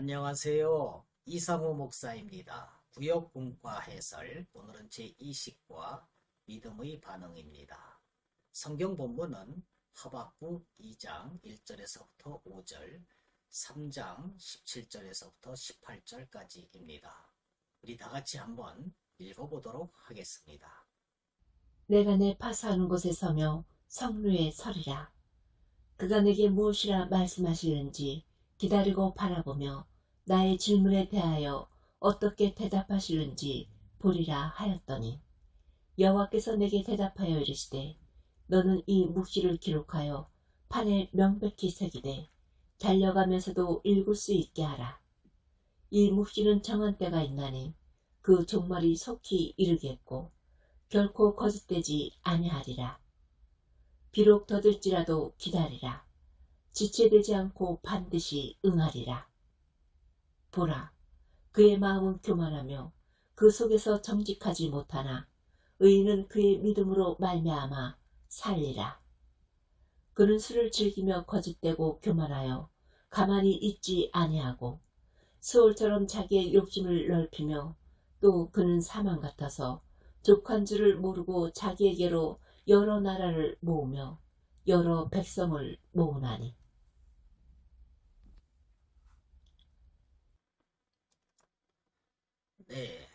안녕하세요. 이상호 목사입니다. 구역분과 해설, 오늘은 제20과 믿음의 반응입니다. 성경 본문은 하박국 2장 1절에서부터 5절, 3장 17절에서부터 18절까지입니다. 우리 다 같이 한번 읽어보도록 하겠습니다. 내가 내 파수하는 곳에 서며 성루에 서리라. 그가 내게 무엇이라 말씀하시는지 기다리고 바라보며 나의 질문에 대하여 어떻게 대답하시는지 보리라 하였더니, 여호와께서 내게 대답하여 이르시되, 너는 이 묵시를 기록하여 판에 명백히 새기되 달려가면서도 읽을 수 있게 하라. 이 묵시는 정한 때가 있나니 그 종말이 속히 이르겠고 결코 거짓되지 아니하리라. 비록 더딜지라도 기다리라. 지체되지 않고 반드시 응하리라. 보라, 그의 마음은 교만하며 그 속에서 정직하지 못하나 의인은 그의 믿음으로 말미암아 살리라. 그는 술을 즐기며 거짓되고 교만하여 가만히 있지 아니하고 수월처럼 자기의 욕심을 넓히며, 또 그는 사망 같아서 족한 줄을 모르고 자기에게로 여러 나라를 모으며 여러 백성을 모으나니. 네,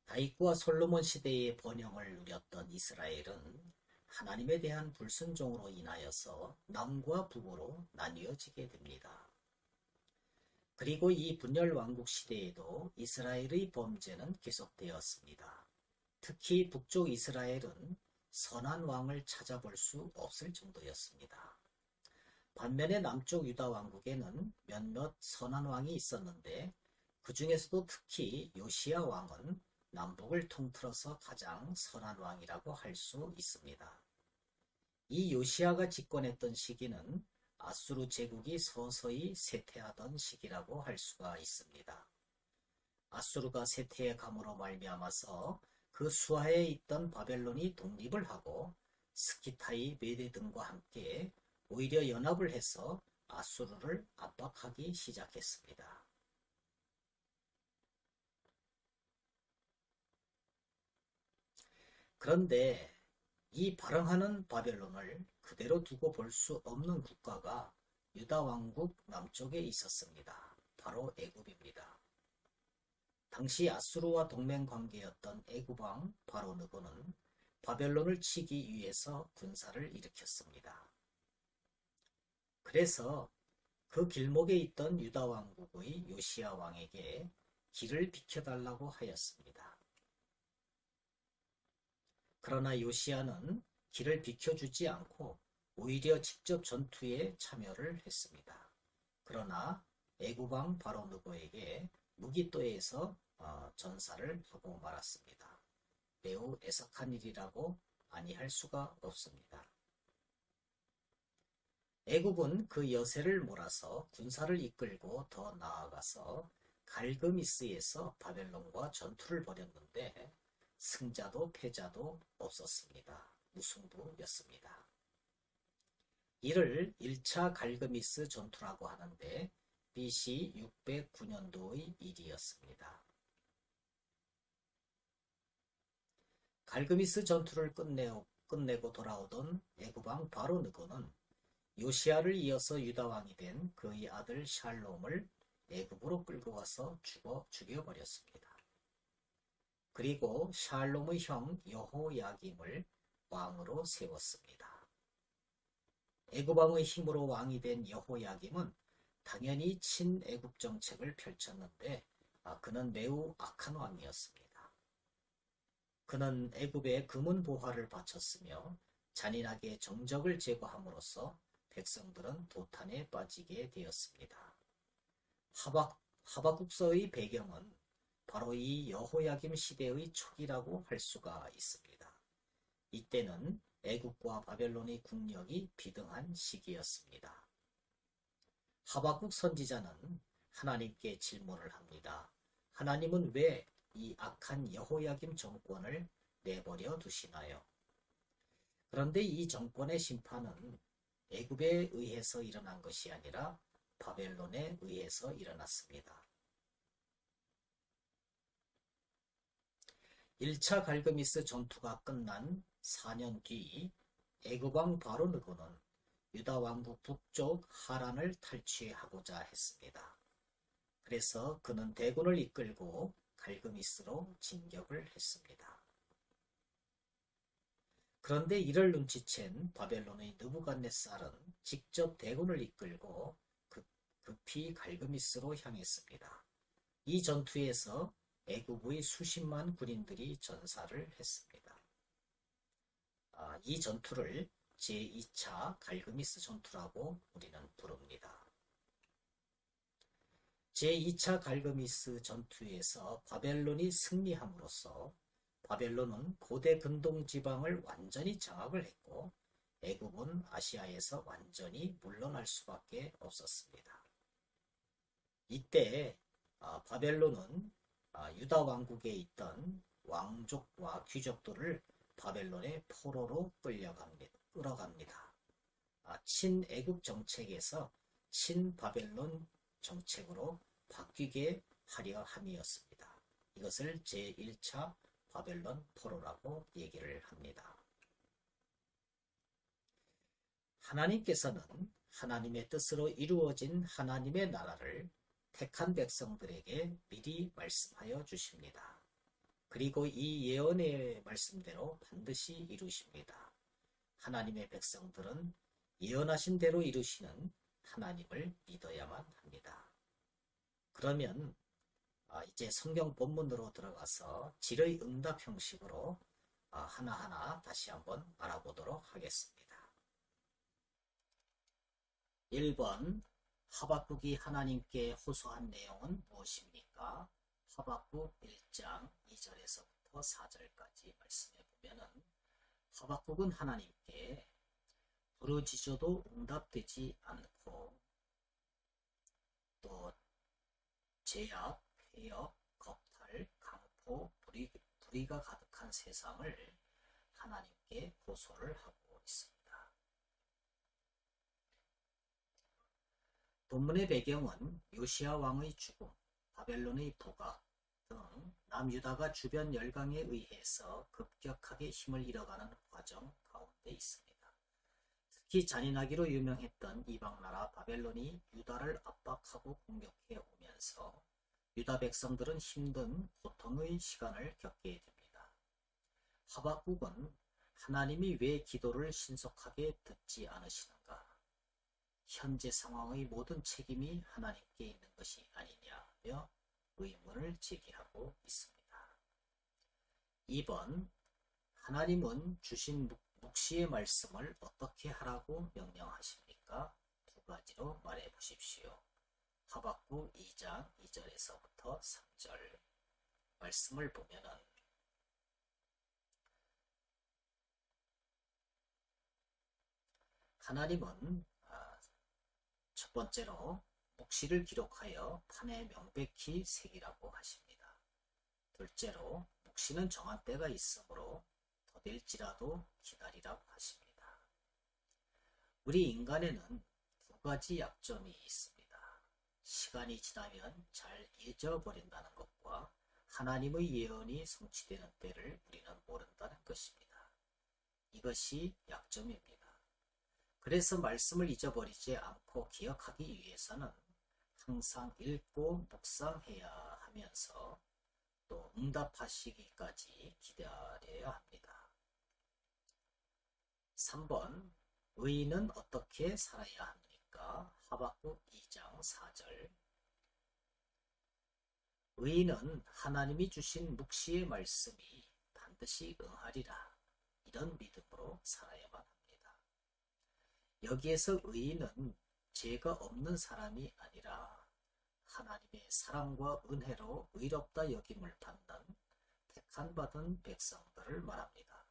다윗과 솔로몬 시대의 번영을 누렸던 이스라엘은 하나님에 대한 불순종으로 인하여서 남과 북으로 나뉘어지게 됩니다. 그리고 이 분열 왕국 시대에도 이스라엘의 범죄는 계속되었습니다. 특히 북쪽 이스라엘은 선한 왕을 찾아볼 수 없을 정도였습니다. 반면에 남쪽 유다 왕국에는 몇몇 선한 왕이 있었는데, 그 중에서도 특히 요시야 왕은 남북을 통틀어서 가장 선한 왕이라고 할 수 있습니다. 이 요시야가 집권했던 시기는 아수르 제국이 서서히 쇠퇴하던 시기라고 할 수가 있습니다. 아수르가 쇠퇴해 감으로 말미암아서 그 수하에 있던 바벨론이 독립을 하고 스키타이 메대 등과 함께 오히려 연합을 해서 아수르를 압박하기 시작했습니다. 그런데 이 발흥하는 바벨론을 그대로 두고 볼 수 없는 국가가 유다 왕국 남쪽에 있었습니다. 바로 애굽입니다. 당시 아수르와 동맹 관계였던 애굽왕 바로 느고는 바벨론을 치기 위해서 군사를 일으켰습니다. 그래서 그 길목에 있던 유다 왕국의 요시야 왕에게 길을 비켜달라고 하였습니다. 그러나 요시야는 길을 비켜주지 않고 오히려 직접 전투에 참여를 했습니다. 그러나 애굽왕 바로 느고에게 무기또에서 전사를 하고 말았습니다. 매우 애석한 일이라고 아니할 수가 없습니다. 애굽은 그 여세를 몰아서 군사를 이끌고 더 나아가서 갈그미스에서 바벨론과 전투를 벌였는데 승자도 패자도 없었습니다. 무승부였습니다. 이를 1차 갈그미스 전투라고 하는데 BC 609년도의 일이었습니다. 갈그미스 전투를 끝내고 돌아오던 애굽왕 바로 느고는 요시야를 이어서 유다왕이 된 그의 아들 샬롬을 애굽으로 끌고 가서 죽여버렸습니다. 그리고 샬롬의 형 여호야김을 왕으로 세웠습니다. 애굽왕의 힘으로 왕이 된 여호야김은 당연히 친애굽 정책을 펼쳤는데 그는 매우 악한 왕이었습니다. 그는 애굽에 금은 보화를 바쳤으며 잔인하게 정적을 제거함으로써 백성들은 도탄에 빠지게 되었습니다. 하박국서의 배경은 바로 이 여호야김 시대의 초기라고 할 수가 있습니다. 이때는 애굽과 바벨론의 국력이 비등한 시기였습니다. 하박국 선지자는 하나님께 질문을 합니다. 하나님은 왜 이 악한 여호야김 정권을 내버려 두시나요? 그런데 이 정권의 심판은 애굽에 의해서 일어난 것이 아니라 바벨론에 의해서 일어났습니다. 1차 갈그미스 전투가 끝난 4년 뒤 애굽왕 바로 느고는 유다 왕국 북쪽 하란을 탈취하고자 했습니다. 그래서 그는 대군을 이끌고 갈그미스로 진격을 했습니다. 그런데 이를 눈치챈 바벨론의 느부갓네살은 직접 대군을 이끌고 급히 갈그미스로 향했습니다. 이 전투에서 애굽의 수십만 군인들이 전사를 했습니다. 이 전투를 제2차 갈그미스 전투라고 우리는 부릅니다. 제2차 갈그미스 전투에서 바벨론이 승리함으로써 바벨론은 고대 근동 지방을 완전히 장악을 했고 애굽은 아시아에서 완전히 물러날 수밖에 없었습니다. 이때 바벨론은 유다 왕국에 있던 왕족과 귀족들을 바벨론의 포로로 끌어갑니다. 친애굽 정책에서 친바벨론 정책으로 바뀌게 하려 함이었습니다. 이것을 제1차 바벨론 포로라고 얘기를 합니다. 하나님께서는 하나님의 뜻으로 이루어진 하나님의 나라를 택한 백성들에게 미리 말씀하여 주십니다. 그리고 이 예언의 말씀대로 반드시 이루십니다. 하나님의 백성들은 예언하신 대로 이루시는 하나님을 믿어야만 합니다. 그러면 이제 성경 본문으로 들어가서 질의 응답 형식으로 하나하나 다시 한번 알아보도록 하겠습니다. 1번 하박국이 하나님께 호소한 내용은 무엇입니까? 하박국 1장 2절에서부터 4절까지 말씀해 보면은 하박국은 하나님께 부르짖어도 응답되지 않고 또 제약, 폐역, 겁탈, 강포, 불의가 가득한 세상을 하나님께 호소를 하고 있습니다. 본문의 배경은 요시야 왕의 죽음, 바벨론의 도각 등 남유다가 주변 열강에 의해서 급격하게 힘을 잃어가는 과정 가운데 있습니다. 특히 잔인하기로 유명했던 이방나라 바벨론이 유다를 압박하고 공격해 오면서 유다 백성들은 힘든 고통의 시간을 겪게 됩니다. 하박국은 하나님이 왜 기도를 신속하게 듣지 않으시는가? 현재 상황의 모든 책임이 하나님께 있는 것이 아니냐며 의문을 제기하고 있습니다. 2번 하나님은 주신 묵시의 말씀을 어떻게 하라고 명령하십니까? 두 가지로 말해 보십시오. 하박국 2장 2절에서부터 3절 말씀을 보면은 하나님은 첫 번째로 묵시를 기록하여 판에 명백히 새기라고 하십니다. 둘째로 묵시는 정한 때가 있으므로 더딜지라도 기다리라고 하십니다. 우리 인간에는 두 가지 약점이 있습니다. 시간이 지나면 잘 잊어버린다는 것과 하나님의 예언이 성취되는 때를 우리는 모른다는 것입니다. 이것이 약점입니다. 그래서 말씀을 잊어버리지 않고 기억하기 위해서는 항상 읽고 묵상해야 하면서 또 응답하시기까지 기다려야 합니다. 3번 의인은 어떻게 살아야 합니까? 하박국 2장 4절 의인은 하나님이 주신 묵시의 말씀이 반드시 응하리라 이런 믿음으로 살아야만 합니다. 여기에서 의인은 죄가 없는 사람이 아니라 하나님의 사랑과 은혜로 의롭다 여김을 받는 택한 받은 백성들을 말합니다.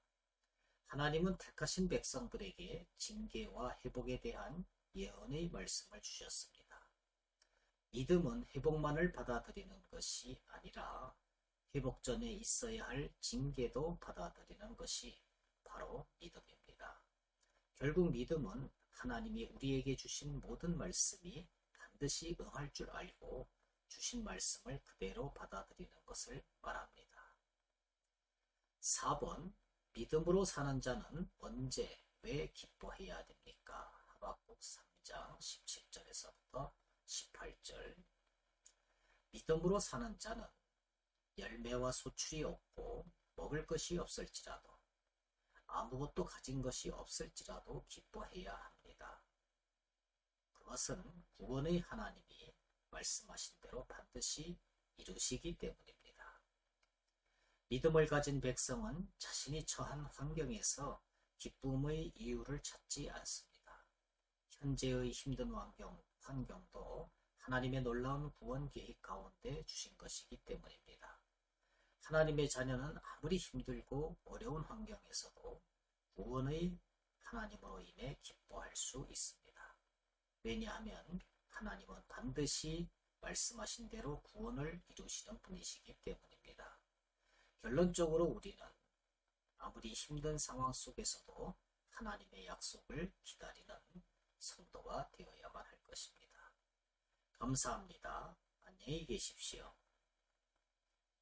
하나님은 택하신 백성들에게 징계와 회복에 대한 예언의 말씀을 주셨습니다. 믿음은 회복만을 받아들이는 것이 아니라 회복 전에 있어야 할 징계도 받아들이는 것이 바로 믿음입니다. 결국 믿음은 하나님이 우리에게 주신 모든 말씀이 반드시 응할 줄 알고 주신 말씀을 그대로 받아들이는 것을 말합니다. 4번 믿음으로 사는 자는 언제 왜 기뻐해야 됩니까? 하박국 3장 17절에서부터 18절. 믿음으로 사는 자는 열매와 소출이 없고 먹을 것이 없을지라도 아무것도 가진 것이 없을지라도 기뻐해야 합니다. 그것은 구원의 하나님이 말씀하신 대로 반드시 이루시기 때문입니다. 믿음을 가진 백성은 자신이 처한 환경에서 기쁨의 이유를 찾지 않습니다. 현재의 힘든 환경도 하나님의 놀라운 구원 계획 가운데 주신 것이기 때문입니다. 하나님의 자녀는 아무리 힘들고 어려운 환경에서도 구원의 하나님으로 인해 기뻐할 수 있습니다. 왜냐하면 하나님은 반드시 말씀하신 대로 구원을 이루시는 분이시기 때문입니다. 결론적으로 우리는 아무리 힘든 상황 속에서도 하나님의 약속을 기다리는 성도가 되어야만 할 것입니다. 감사합니다. 안녕히 계십시오.